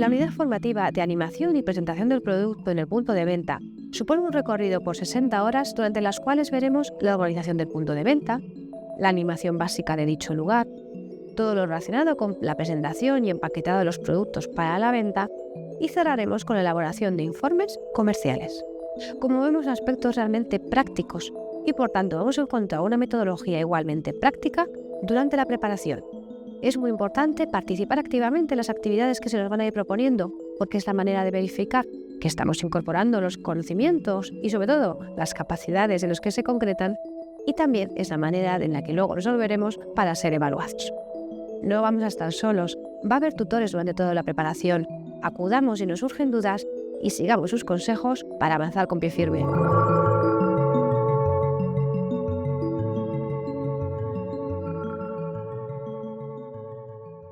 La unidad formativa de animación y presentación del producto en el punto de venta supone un recorrido por 60 horas durante las cuales veremos la organización del punto de venta, la animación básica de dicho lugar, todo lo relacionado con la presentación y empaquetado de los productos para la venta y cerraremos con la elaboración de informes comerciales. Como vemos, aspectos realmente prácticos y por tanto hemos encontrado una metodología igualmente práctica durante la preparación. Es muy importante participar activamente en las actividades que se nos van a ir proponiendo, porque es la manera de verificar que estamos incorporando los conocimientos y sobre todo las capacidades en los que se concretan, y también es la manera en la que luego resolveremos para ser evaluados. No vamos a estar solos, va a haber tutores durante toda la preparación. Acudamos si nos surgen dudas y sigamos sus consejos para avanzar con pie firme.